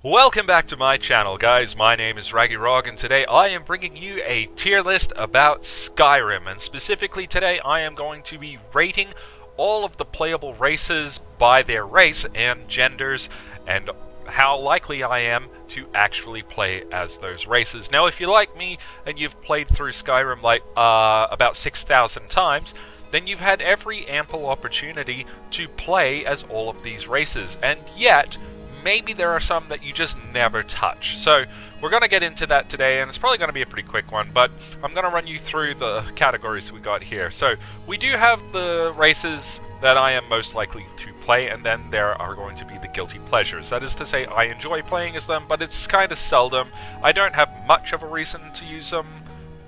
Welcome back to my channel, guys. My name is Raggy and today I am bringing you a tier list about Skyrim, and specifically today I am going to be rating all of the playable races by their race and genders, and how likely I am to actually play as those races. Now, if you're like me and you've played through Skyrim like about 6,000 times, then you've had every ample opportunity to play as all of these races, and yet maybe there are some that you just never touch. So we're going to get into that today, and it's probably going to be a pretty quick one, but I'm going to run you through the categories we got here. So we do have the races that I am most likely to play, and then there are going to be the guilty pleasures. That is to say, I enjoy playing as them, but it's kind of seldom. I don't have much of a reason to use them,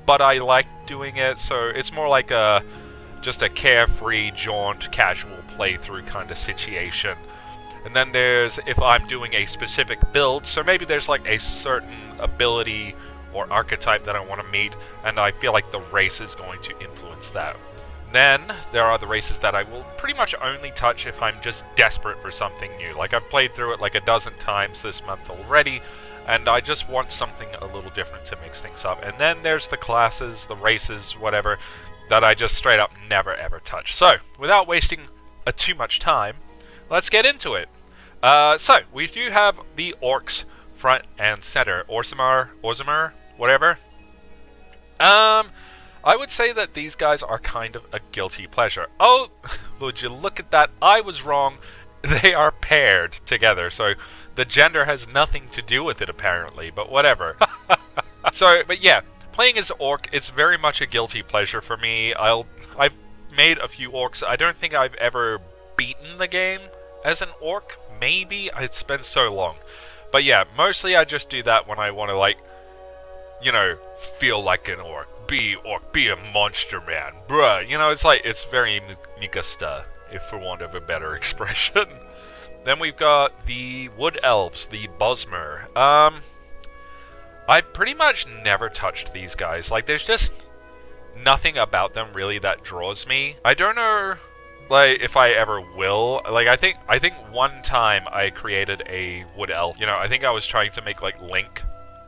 but I like doing it, so it's more like just a carefree, jaunt, casual playthrough kind of situation. And then there's if I'm doing a specific build, so maybe there's like a certain ability or archetype that I want to meet, and I feel like the race is going to influence that. Then there are the races that I will pretty much only touch if I'm just desperate for something new. Like I've played through it like a dozen times this month already, and I just want something a little different to mix things up. And then there's the classes, the races, whatever, that I just straight up never ever touch. So, without wasting too much time, let's get into it. So, we do have the orcs front and center. Orzammar, whatever. I would say that these guys are kind of a guilty pleasure. Oh, would you look at that? I was wrong. They are paired together, so the gender has nothing to do with it apparently, but whatever. But yeah, playing as orc is very much a guilty pleasure for me. I've made a few orcs. I don't think I've ever beaten the game as an orc. Maybe. It's been so long. But yeah, mostly I just do that when I want to, like, you know, feel like an orc. Be a monster man. Bruh. You know, it's like, it's very Mikasta, if for want of a better expression. Then we've got the wood elves, the Bosmer. I've pretty much never touched these guys. Like, there's just nothing about them really that draws me. I don't know, like, if I ever will. Like, I think one time I created a wood elf. You know, I think I was trying to make, like, Link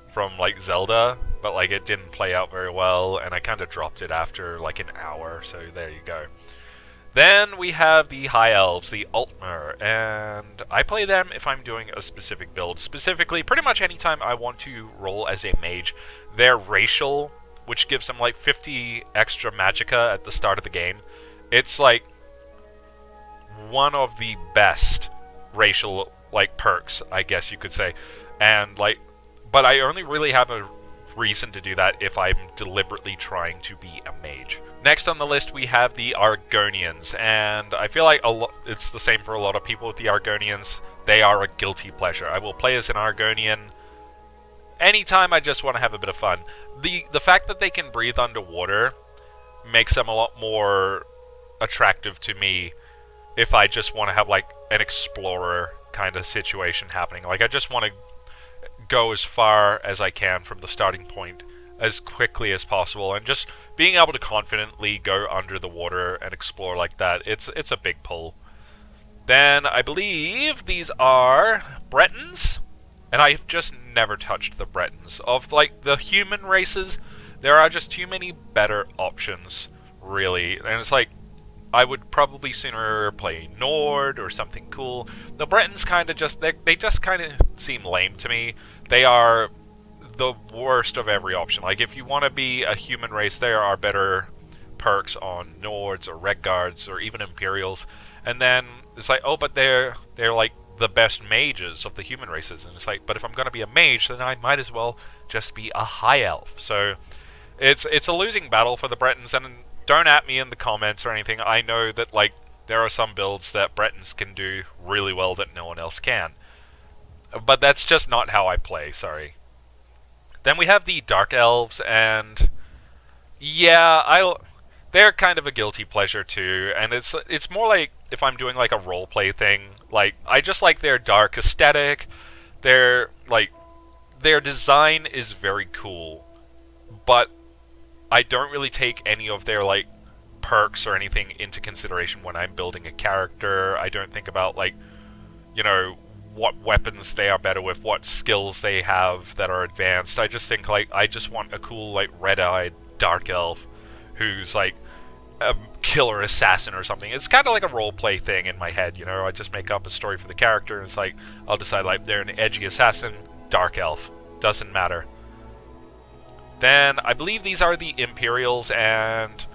from, like, Zelda, but, like, it didn't play out very well, and I kind of dropped it after, like, an hour, so there you go. Then we have the high elves, the Altmer, and I play them if I'm doing a specific build. Specifically, pretty much anytime I want to roll as a mage. They're racial, which gives them, like, 50 extra magicka at the start of the game. It's, like, one of the best racial, like, perks, I guess you could say. And, like, but I only really have a reason to do that if I'm deliberately trying to be a mage. Next on the list we have the Argonians, and I feel like it's the same for a lot of people with the Argonians. They are a guilty pleasure. I will play as an Argonian anytime I just want to have a bit of fun. The fact that they can breathe underwater makes them a lot more attractive to me if I just want to have, like, an explorer kind of situation happening. Like, I just want to go as far as I can from the starting point as quickly as possible, and just being able to confidently go under the water and explore like that, it's a big pull. Then I believe these are Bretons, and I've just never touched the Bretons. Of, like, the human races, there are just too many better options, really, and it's like, I would probably sooner play Nord or something cool. The Bretons kind of just, they just kind of seem lame to me. They are the worst of every option. Like, if you want to be a human race, there are better perks on Nords or Redguards or even Imperials. And then it's like, oh, but they're like the best mages of the human races. And it's like, but if I'm going to be a mage, then I might as well just be a high elf. So it's a losing battle for the Bretons, and don't at me in the comments or anything. I know that, like, there are some builds that Bretons can do really well that no one else can. But that's just not how I play, sorry. Then we have the Dark Elves, and yeah, they're kind of a guilty pleasure too, and it's more like if I'm doing, like, a roleplay thing. Like, I just like their dark aesthetic. Their design is very cool, but I don't really take any of their, like, perks or anything into consideration when I'm building a character. I don't think about, like, you know, what weapons they are better with, what skills they have that are advanced. I just think, like, I just want a cool, like, red-eyed dark elf who's, like, a killer assassin or something. It's kind of like a roleplay thing in my head, you know? I just make up a story for the character, and it's like, I'll decide, like, they're an edgy assassin, dark elf. Doesn't matter. Then, I believe these are the Imperials, and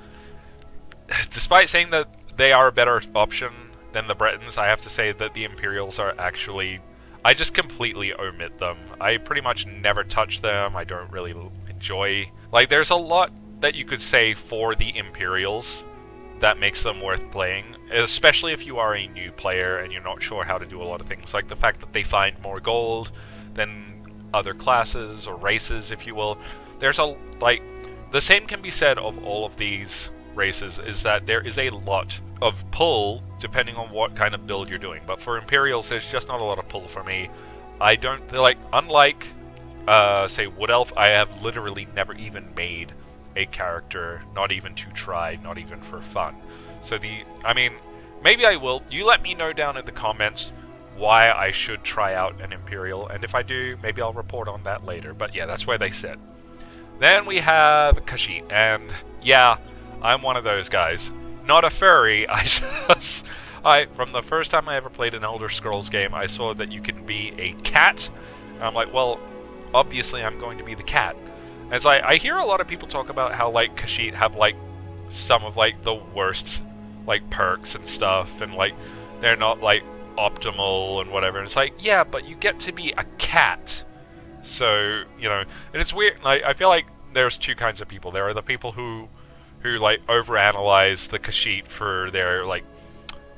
despite saying that they are a better option than the Bretons, I have to say that the Imperials are actually... I just completely omit them. I pretty much never touch them. I don't really enjoy... Like, there's a lot that you could say for the Imperials that makes them worth playing, especially if you are a new player and you're not sure how to do a lot of things, like the fact that they find more gold than other classes or races, if you will. There's a, like, the same can be said of all of these races, is that there is a lot of pull depending on what kind of build you're doing. But for Imperials, there's just not a lot of pull for me. I don't, like, unlike, say, Wood Elf, I have literally never even made a character, not even to try, not even for fun. So I mean, maybe I will. You let me know down in the comments why I should try out an Imperial, and if I do, maybe I'll report on that later. But yeah, that's where they sit. Then we have Kashyyyk, and yeah, I'm one of those guys. Not a furry, from the first time I ever played an Elder Scrolls game, I saw that you can be a cat, and I'm like, well, obviously I'm going to be the cat. As I hear a lot of people talk about how, like, Kashyyyk have, like, some of, like, the worst, like, perks and stuff, and, like, they're not, like, optimal and whatever. And it's like, yeah, but you get to be a cat. So, you know, and it's weird. Like, I feel like there's two kinds of people. There are the people who like, overanalyze the Kashyyyk for their, like,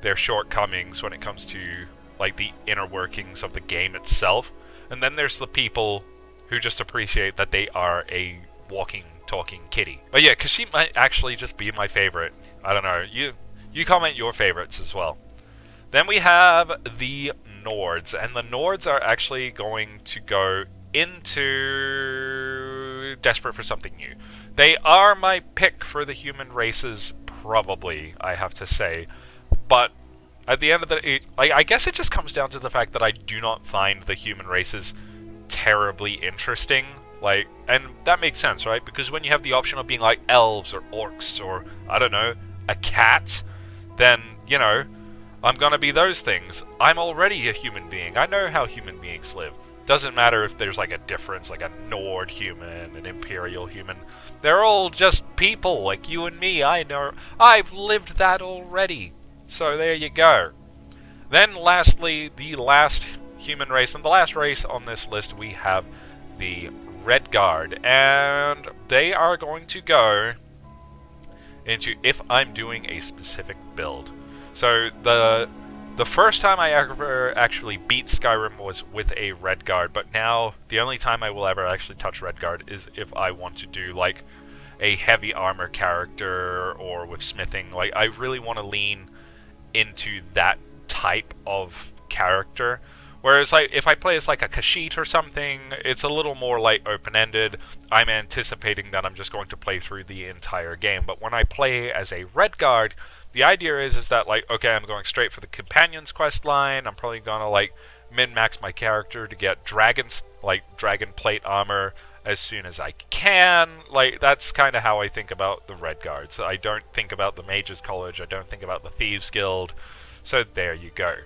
their shortcomings when it comes to, like, the inner workings of the game itself. And then there's the people who just appreciate that they are a walking, talking kitty. But yeah, Kashyyyk might actually just be my favorite. I don't know. You comment your favorites as well. Then we have the Nords, and the Nords are actually going to go into Desperate for Something New. They are my pick for the human races, probably, I have to say. But at the end of the day, I guess it just comes down to the fact that I do not find the human races terribly interesting. Like, and that makes sense, right? Because when you have the option of being like elves or orcs or, I don't know, a cat, then, you know, I'm gonna be those things. I'm already a human being. I know how human beings live. Doesn't matter if there's like a difference, like a Nord human, an Imperial human. They're all just people like you and me. I know. I've lived that already. So there you go. Then lastly, the last human race, and the last race on this list, we have the Red Guard. And they are going to go into if I'm doing a specific build. So the first time I ever actually beat Skyrim was with a Red Guard, but now the only time I will ever actually touch Red Guard is if I want to do like a heavy armor character or with smithing. Like, I really want to lean into that type of character. Whereas, like, if I play as like a Kashyyyk or something, it's a little more like open-ended. I'm anticipating that I'm just going to play through the entire game. But when I play as a Red Guard, the idea is that, like, okay, I'm going straight for the Companions quest line. I'm probably gonna, like, min-max my character to get dragons, like, dragon plate armor as soon as I can. Like, that's kind of how I think about the Red Guards. I don't think about the Mages College. I don't think about the Thieves Guild. So there you go.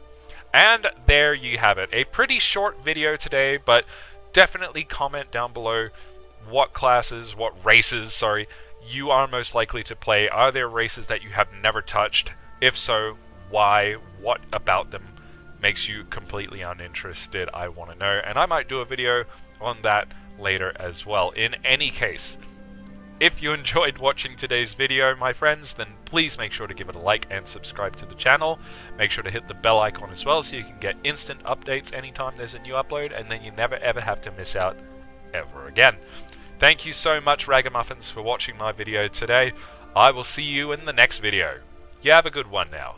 And there you have it. A pretty short video today, but definitely comment down below what classes, what races, you are most likely to play. Are there races that you have never touched? If so, why? What about them makes you completely uninterested? I want to know. And I might do a video on that later as well. In any case, if you enjoyed watching today's video, my friends, then please make sure to give it a like and subscribe to the channel. Make sure to hit the bell icon as well so you can get instant updates anytime there's a new upload, and then you never ever have to miss out ever again. Thank you so much, Ragamuffins, for watching my video today. I will see you in the next video. You have a good one now.